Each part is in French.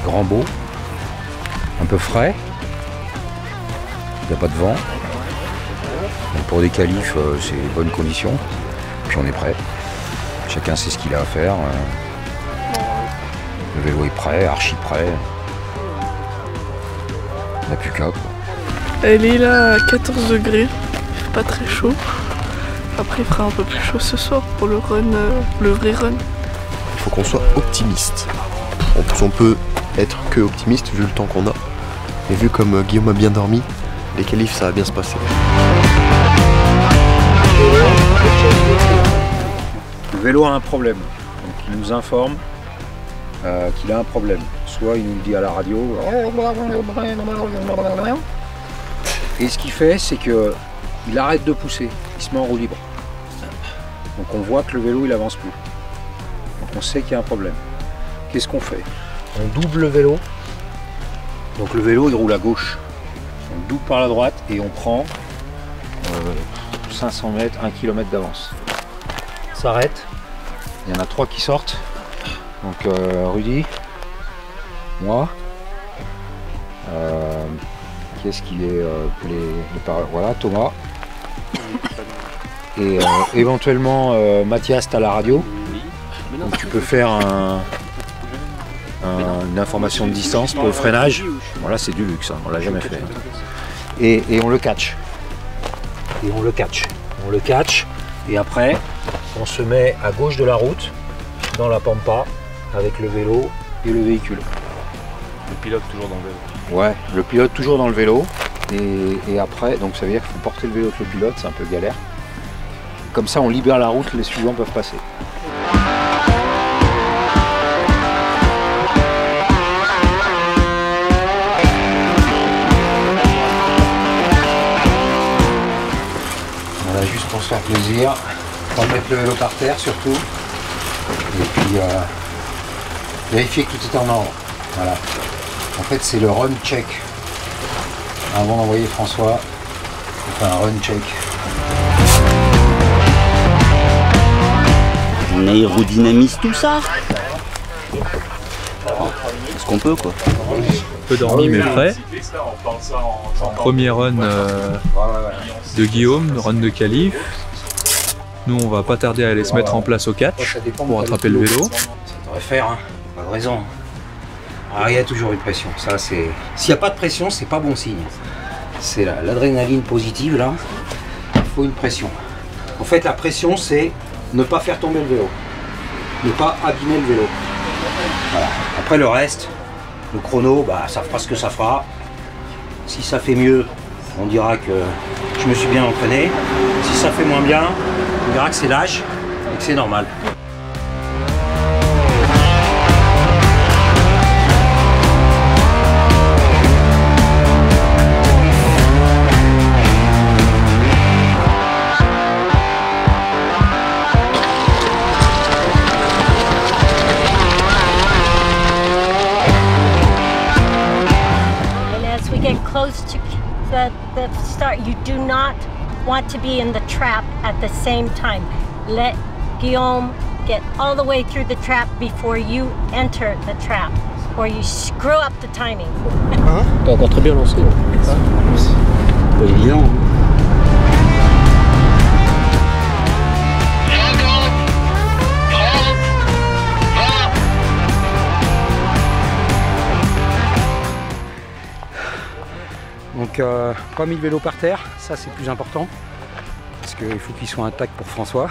Grand beau, un peu frais, il n'y a pas de vent. Donc pour des qualifs, c'est bonnes conditions. Puis on est prêt. Chacun sait ce qu'il a à faire. Le vélo est prêt, archi prêt. Il n'y a plus qu'à. Elle est là à 14 degrés, il fait pas très chaud. Après il fera un peu plus chaud ce soir pour le run, le vrai run. Il faut qu'on soit optimiste. En plus on peut être que optimiste vu le temps qu'on a. Et vu comme Guillaume a bien dormi, les qualifs ça va bien se passer. Le vélo a un problème, donc il nous informe qu'il a un problème. Soit il nous le dit à la radio, et ce qu'il fait c'est qu'il arrête de pousser, il se met en roue libre. Donc on voit que le vélo il avance plus. Donc on sait qu'il y a un problème. Qu'est-ce qu'on fait? On double le vélo. Donc le vélo il roule à gauche. On double par la droite et on prend 500 mètres, 1 km d'avance. On s'arrête. Il y en a 3 qui sortent. Donc Rudy, moi, qu'est-ce qu'il est voilà, Thomas. Et éventuellement Mathias, t'as la radio. Donc tu peux faire une information de distance pour le freinage. Voilà, c'est du luxe, hein, on l'a jamais fait. Et on le catch. Et on le catch. On le catch. Et après, on se met à gauche de la route, dans la pampa, avec le vélo et le véhicule. Le pilote toujours dans le vélo. Ouais, le pilote toujours dans le vélo. Et après, donc ça veut dire qu'il faut porter le vélo avec le pilote, c'est un peu galère. Comme ça, on libère la route, les suivants peuvent passer. Voilà, juste pour se faire plaisir, pas mettre le vélo par terre surtout. Et puis vérifier que tout est en ordre. Voilà. En fait, c'est le run check. Avant d'envoyer François, on fait un run check. On aérodynamise tout ça. Ce qu'on peut quoi. Peu dormi mais frais. Premier run de Guillaume, run de qualif. Nous on va pas tarder à aller se mettre en place au catch pour attraper le vélo. Ça devrait faire, hein. Pas de raison. Ah, il y a toujours une pression. Ça, c'est. S'il n'y a pas de pression, c'est pas bon signe. C'est l'adrénaline positive là. Il faut une pression. En fait, la pression, c'est ne pas faire tomber le vélo, ne pas abîmer le vélo. Voilà. Après le reste, le chrono, bah, ça fera ce que ça fera. Si ça fait mieux, on dira que je me suis bien entraîné. Si ça fait moins bien, on dira que c'est l'âge et que c'est normal. Close to the start, you do not want to be in the trap at the same time. Let Guillaume get all the way through the trap before you enter the trap, or you screw up the timing. T'as encore très bien lancé. Pas évident. Donc pas mis le vélo par terre, ça c'est plus important parce qu'il faut qu'il soit intact pour François.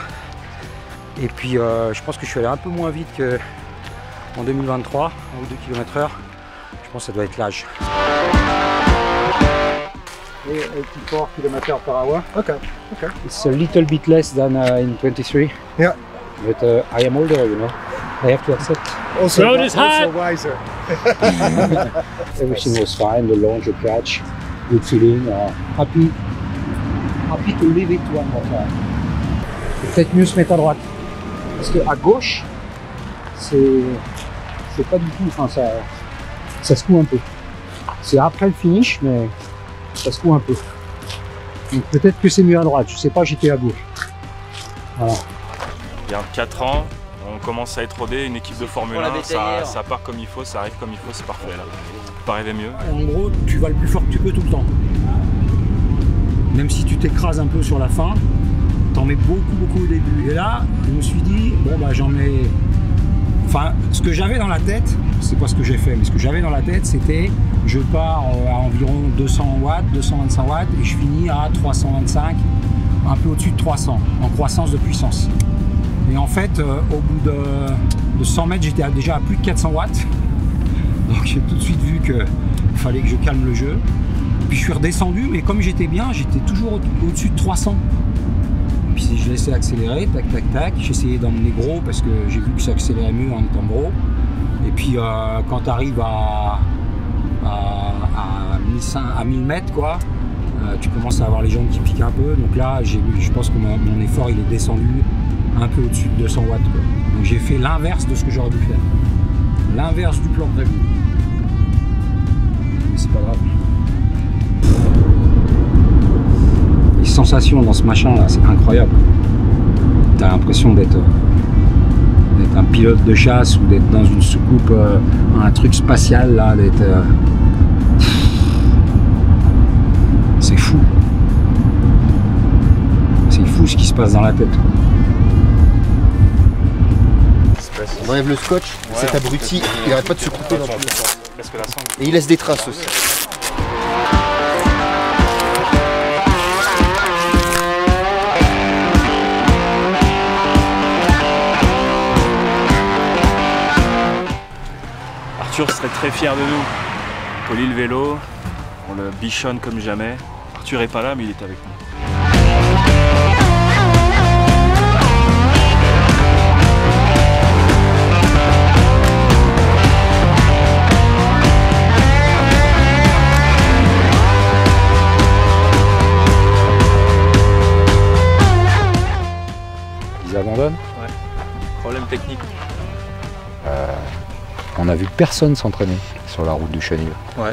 Et puis je pense que je suis allé un peu moins vite qu'en 2023, 1 ou 2 km/h. Je pense que ça doit être l'âge. 84 km/h. Okay. It's a little bit less than in 23. Yeah. But I am older, you know. I have to accept. Also, Road is hot. also wiser. Everything was fine, the launch, the catch, good feeling, happy to leave it one more time. Peut-être mieux se mettre à droite. Parce qu'à gauche, c'est pas du tout, enfin ça secoue un peu. C'est après le finish, mais ça secoue un peu. Donc peut-être que c'est mieux à droite, je sais pas, j'étais à gauche. Voilà. Il y a 4 ans, on commence à être rodé, une équipe de Formule 1, ça part comme il faut, ça arrive comme il faut, c'est parfait là. Ça peut pas arriver mieux. En gros, tu vas le plus fort que tu peux tout le temps. Même si tu t'écrases un peu sur la fin, t'en mets beaucoup au début. Et là, je me suis dit, bon bah j'en mets... Enfin, ce que j'avais dans la tête, c'est pas ce que j'ai fait, mais ce que j'avais dans la tête, c'était je pars à environ 200 watts, 225 watts, et je finis à 325, un peu au-dessus de 300, en croissance de puissance. Et en fait, au bout de 100 mètres, j'étais déjà à plus de 400 watts. Donc j'ai tout de suite vu qu'il fallait que je calme le jeu. Puis je suis redescendu, mais comme j'étais bien, j'étais toujours au-dessus de 300. Puis je laissais accélérer, tac tac tac. J'essayais d'emmener gros parce que j'ai vu que ça accélérait mieux en étant gros. Et puis quand tu arrives à 1000 mètres, quoi, tu commences à avoir les jambes qui piquent un peu. Donc là, je pense que mon effort il est descendu un peu au-dessus de 200 watts. Quoi. Donc j'ai fait l'inverse de ce que j'aurais dû faire. L'inverse du plan prévu. Mais c'est pas grave. Les sensations dans ce machin là, c'est incroyable. T'as l'impression d'être un pilote de chasse ou d'être dans une soucoupe, un truc spatial là, d'être... C'est fou. C'est fou ce qui se passe dans la tête. On enlève le scotch, ouais, cet abruti, il arrête pas de se couper dans tous les sens. Et il laisse des traces aussi. Arthur serait très fier de nous. On polie le vélo, on le bichonne comme jamais. Arthur est pas là, mais il est avec nous. Ils abandonnent ? Ouais. Problème technique. On a vu personne s'entraîner sur la route du Chenil. Ouais.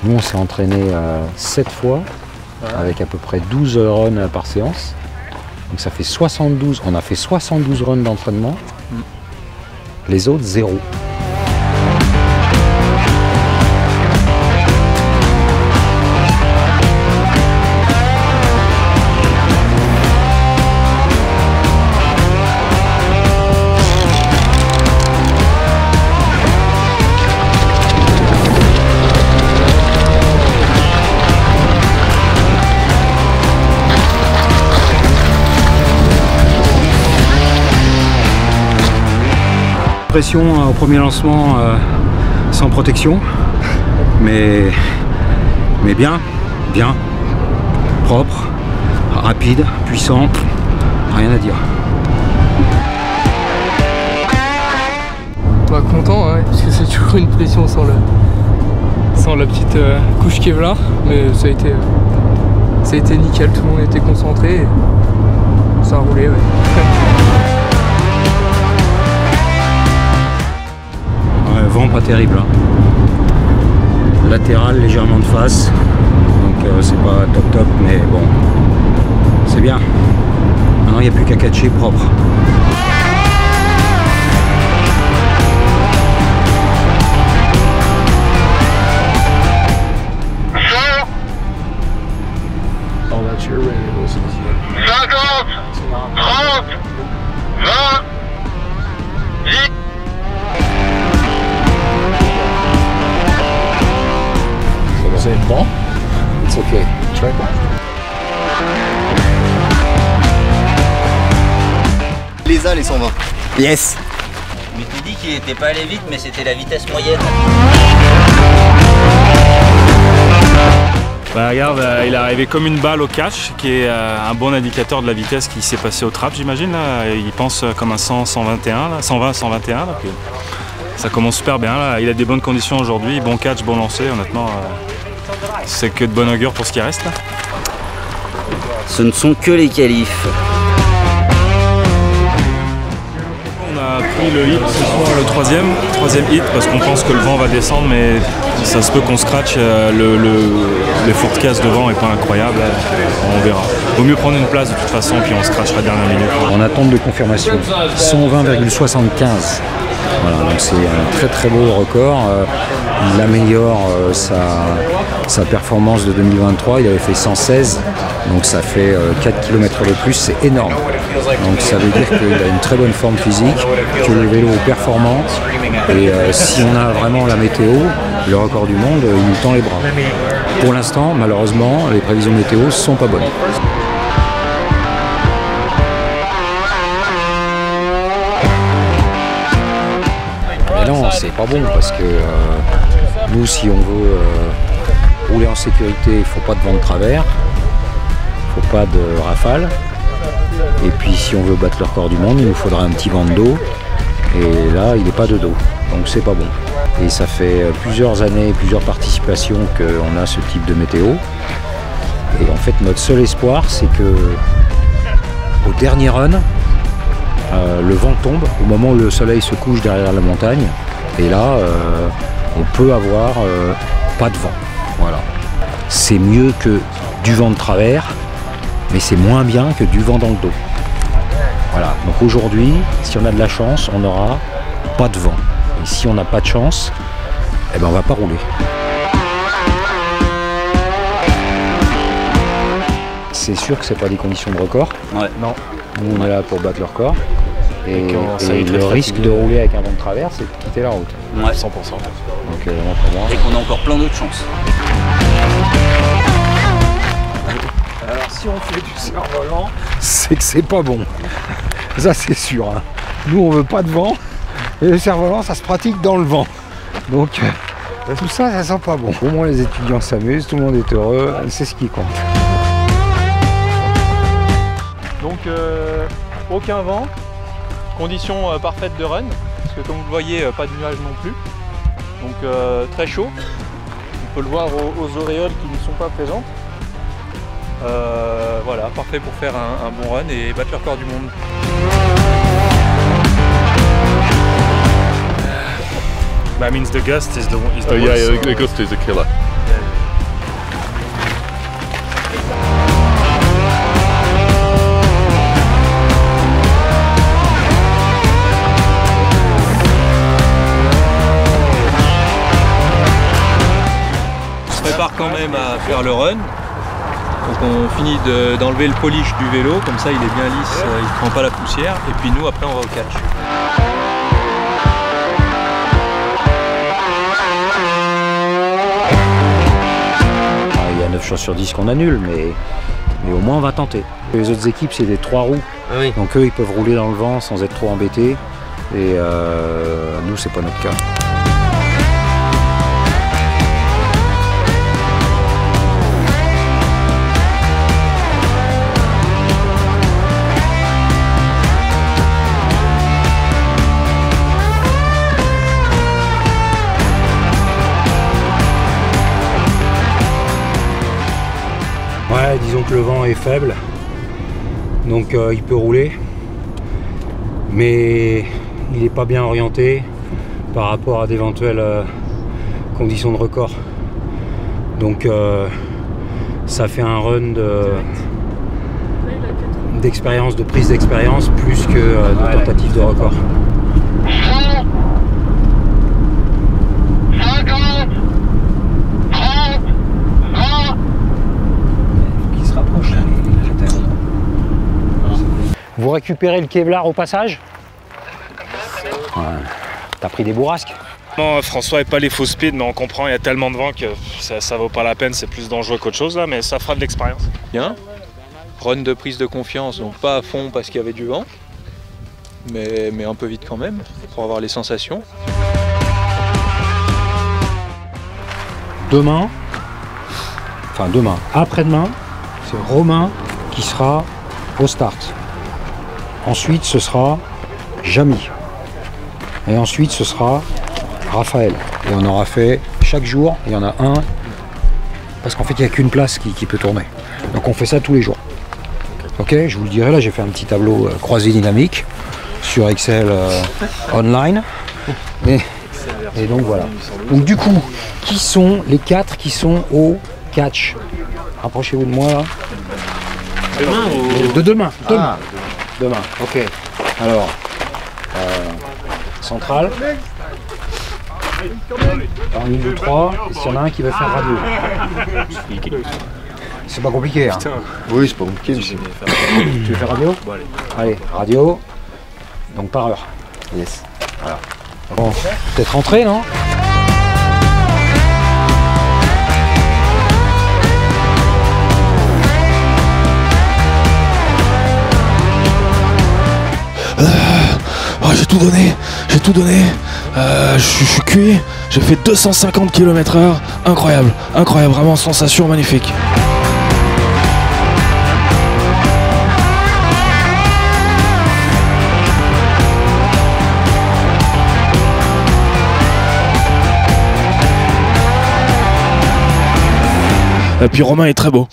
Nous on s'est entraîné 7 fois, avec à peu près 12 runs par séance. Donc ça fait 72, on a fait 72 runs d'entraînement. Les autres, 0. Au premier lancement sans protection, mais bien, propre, rapide, puissant, rien à dire. Bah, content, hein, parce que c'est toujours une pression sans la petite couche Kevlar, mais ça a été nickel, tout le monde était concentré, et ça a roulé. Ouais. Vent pas terrible, hein. Latéral légèrement de face, donc c'est pas top, mais bon, c'est bien. Maintenant il n'y a plus qu'à catcher propre. Oh, that's your radio. 50, 30, 20, 10. C'est bon. It's okay. Try it. Les 120. Yes. Mais tu dis qu'il n'était pas allé vite, mais c'était la vitesse moyenne. Bah regarde, il est arrivé comme une balle au catch, qui est un bon indicateur de la vitesse qui s'est passé au trap, j'imagine. Il pense comme un 100, 121, là, 120, 121. Donc, ça commence super bien. Là. Il a des bonnes conditions aujourd'hui, bon catch, bon lancer. Honnêtement, c'est que de bon augure pour ce qui reste. Là. Ce ne sont que les qualifs. On a pris le hit ce soir, le troisième hit, parce qu'on pense que le vent va descendre, mais ça se peut qu'on scratch. Les forecast de vent n'est pas incroyable, on verra. Vaut mieux prendre une place de toute façon, puis on scratchera dernière minute. En attente de confirmation, 120,75. Voilà, donc c'est un très très beau record. Il améliore sa performance de 2023. Il avait fait 116, donc ça fait 4 km de plus, c'est énorme. Donc ça veut dire qu'il a une très bonne forme physique, que le vélo est performant. Et si on a vraiment la météo, le record du monde, il nous tend les bras. Pour l'instant, malheureusement, les prévisions météo ne sont pas bonnes. Mais non, c'est pas bon parce que nous, si on veut rouler en sécurité, il ne faut pas de vent de travers, il ne faut pas de rafale. Et puis si on veut battre le record du monde, il nous faudra un petit vent de dos. Et là, il n'est pas de dos, donc c'est pas bon. Et ça fait plusieurs années, plusieurs participations qu'on a ce type de météo. Et en fait, notre seul espoir, c'est que au dernier run, le vent tombe au moment où le soleil se couche derrière la montagne. Et là, on peut avoir pas de vent. Voilà. C'est mieux que du vent de travers, mais c'est moins bien que du vent dans le dos. Voilà. Donc aujourd'hui, si on a de la chance, on n'aura pas de vent. Et si on n'a pas de chance, eh ben on va pas rouler. C'est sûr que c'est pas des conditions de record. Ouais. Non. Nous on est là pour battre le record. Et le très risque fatigué. de rouler avec un vent de travers, c'est de quitter la route. Ouais. 100%. Donc pour moi. Et qu'on a encore plein d'autres chances. Alors si on fait du cerf-volant, c'est que c'est pas bon. Ça c'est sûr. Hein. Nous on veut pas de vent. Et le cerf-volant ça se pratique dans le vent. Donc tout ça, ça sent pas bon. Au moins les étudiants s'amusent, tout le monde est heureux, c'est ce qui compte. Donc aucun vent, conditions parfaites de run, parce que comme vous le voyez, pas de nuages non plus. Donc très chaud, on peut le voir aux auréoles qui ne sont pas présentes. Voilà, parfait pour faire un bon run et battre le record du monde. That means the gust is the worst. Yeah, the gust is a killer. On se prépare quand même à faire le run. Donc on finit d'enlever le polish du vélo, comme ça il est bien lisse, il ne prend pas la poussière. Et puis nous après on va au catch. Il y a 9 chances sur 10 qu'on annule, mais au moins on va tenter. Les autres équipes c'est des 3 roues, Oui. donc eux ils peuvent rouler dans le vent sans être trop embêtés. Et nous c'est pas notre cas. Ouais, disons que le vent est faible, donc il peut rouler, mais il n'est pas bien orienté par rapport à d'éventuelles conditions de record. Donc ça fait un run d'expérience, de prise d'expérience plus que de tentative de record. 100, 50, 30, 20. Qui se rapproche. Vous récupérez le Kevlar au passage? Ouais. T'as pris des bourrasques? Non, François n'est pas les faux speed, mais on comprend, il y a tellement de vent que ça vaut pas la peine, c'est plus dangereux qu'autre chose là, mais ça fera de l'expérience. Bien. Run de prise de confiance, donc pas à fond parce qu'il y avait du vent, mais un peu vite quand même, pour avoir les sensations. Demain, enfin demain. Après-demain, c'est Romain qui sera au start. Ensuite, ce sera Jamy. Et ensuite, ce sera Raphaël. Et on aura fait chaque jour, il y en a un, parce qu'en fait, il n'y a qu'une place qui peut tourner. Donc on fait ça tous les jours. Ok, je vous le dirai, là j'ai fait un petit tableau croisé dynamique sur Excel online. Et donc voilà. Donc du coup, qui sont les 4 qui sont au catch? Rapprochez-vous de moi là. De demain. Demain, ok. Alors, central. Parmi vous 3, s'il y en a un qui va faire radio. C'est pas compliqué, hein. Oui, c'est pas compliqué. Tu veux faire radio? Allez, radio. Donc par heure. Yes. Voilà. Bon, peut-être rentrer, non? J'ai tout donné, je suis cuit, j'ai fait 250 km/h, incroyable, vraiment sensation magnifique. Et puis Romain est très beau.